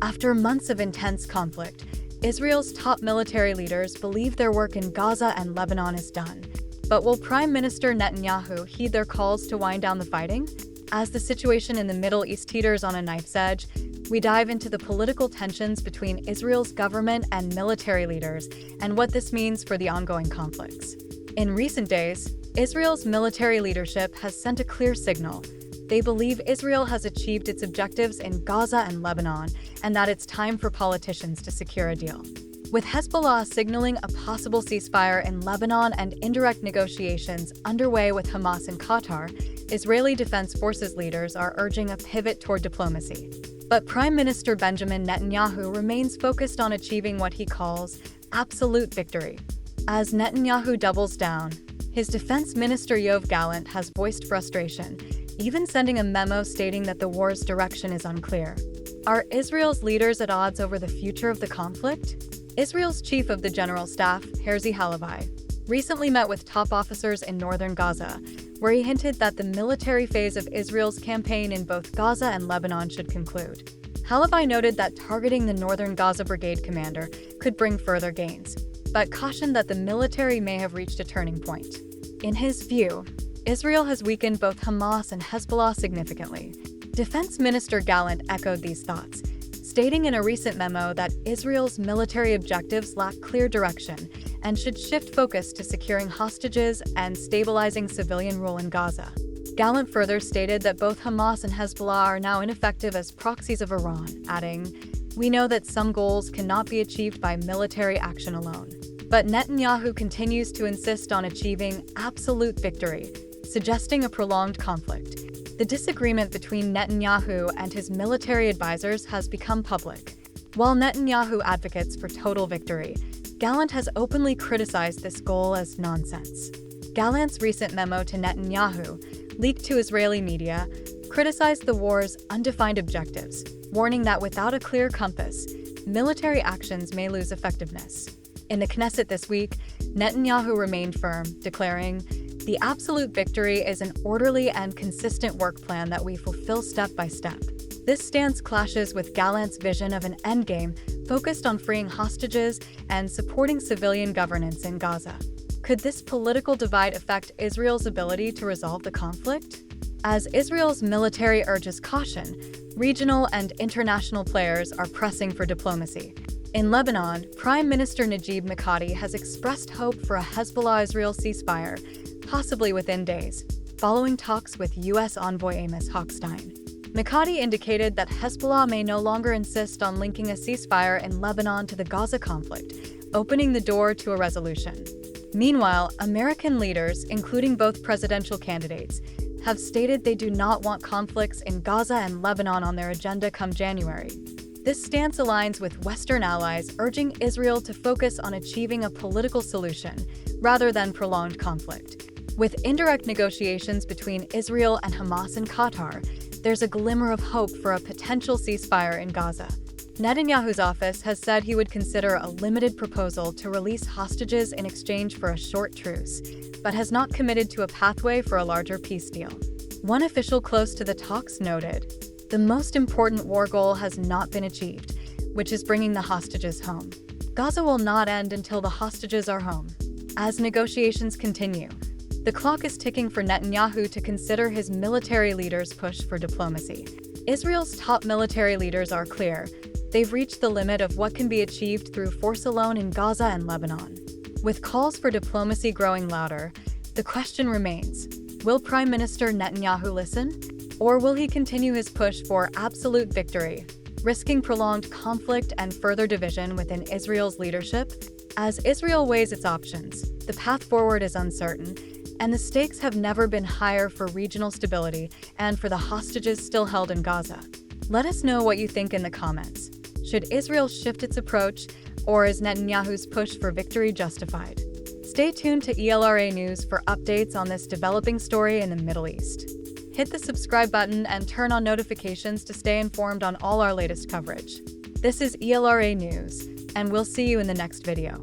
After months of intense conflict, Israel's top military leaders believe their work in Gaza and Lebanon is done. But will Prime Minister Netanyahu heed their calls to wind down the fighting? As the situation in the Middle East teeters on a knife's edge, we dive into the political tensions between Israel's government and military leaders and what this means for the ongoing conflicts. In recent days, Israel's military leadership has sent a clear signal. They believe Israel has achieved its objectives in Gaza and Lebanon, and that it's time for politicians to secure a deal. With Hezbollah signaling a possible ceasefire in Lebanon and indirect negotiations underway with Hamas in Qatar, Israeli Defense Forces leaders are urging a pivot toward diplomacy. But Prime Minister Benjamin Netanyahu remains focused on achieving what he calls absolute victory. As Netanyahu doubles down, his defense minister Yoav Gallant has voiced frustration, even sending a memo stating that the war's direction is unclear. Are Israel's leaders at odds over the future of the conflict? Israel's chief of the general staff, Herzi Halevi, recently met with top officers in northern Gaza, where he hinted that the military phase of Israel's campaign in both Gaza and Lebanon should conclude. Halevi noted that targeting the northern Gaza brigade commander could bring further gains, but cautioned that the military may have reached a turning point. In his view, Israel has weakened both Hamas and Hezbollah significantly. Defense Minister Gallant echoed these thoughts, stating in a recent memo that Israel's military objectives lack clear direction and should shift focus to securing hostages and stabilizing civilian rule in Gaza. Gallant further stated that both Hamas and Hezbollah are now ineffective as proxies of Iran, adding, "We know that some goals cannot be achieved by military action alone." But Netanyahu continues to insist on achieving absolute victory, suggesting a prolonged conflict. The disagreement between Netanyahu and his military advisors has become public. While Netanyahu advocates for total victory, Gallant has openly criticized this goal as nonsense. Gallant's recent memo to Netanyahu, leaked to Israeli media, criticized the war's undefined objectives, warning that without a clear compass, military actions may lose effectiveness. In the Knesset this week, Netanyahu remained firm, declaring, "The absolute victory is an orderly and consistent work plan that we fulfill step by step." This stance clashes with Gallant's vision of an endgame focused on freeing hostages and supporting civilian governance in Gaza. Could this political divide affect Israel's ability to resolve the conflict? As Israel's military urges caution, regional and international players are pressing for diplomacy. In Lebanon, Prime Minister Najib Mikati has expressed hope for a Hezbollah-Israel ceasefire, possibly within days, following talks with U.S. envoy Amos Hochstein. Mikati indicated that Hezbollah may no longer insist on linking a ceasefire in Lebanon to the Gaza conflict, opening the door to a resolution. Meanwhile, American leaders, including both presidential candidates, have stated they do not want conflicts in Gaza and Lebanon on their agenda come January. This stance aligns with Western allies urging Israel to focus on achieving a political solution rather than prolonged conflict. With indirect negotiations between Israel and Hamas in Qatar, there's a glimmer of hope for a potential ceasefire in Gaza. Netanyahu's office has said he would consider a limited proposal to release hostages in exchange for a short truce, but has not committed to a pathway for a larger peace deal. One official close to the talks noted, "The most important war goal has not been achieved, which is bringing the hostages home. Gaza will not end until the hostages are home." As negotiations continue, the clock is ticking for Netanyahu to consider his military leaders' push for diplomacy. Israel's top military leaders are clear. They've reached the limit of what can be achieved through force alone in Gaza and Lebanon. With calls for diplomacy growing louder, the question remains, will Prime Minister Netanyahu listen? Or will he continue his push for absolute victory, risking prolonged conflict and further division within Israel's leadership? As Israel weighs its options, the path forward is uncertain, and the stakes have never been higher for regional stability and for the hostages still held in Gaza. Let us know what you think in the comments. Should Israel shift its approach, or is Netanyahu's push for victory justified? Stay tuned to ELRA News for updates on this developing story in the Middle East. Hit the subscribe button and turn on notifications to stay informed on all our latest coverage. This is ELRA News, and we'll see you in the next video.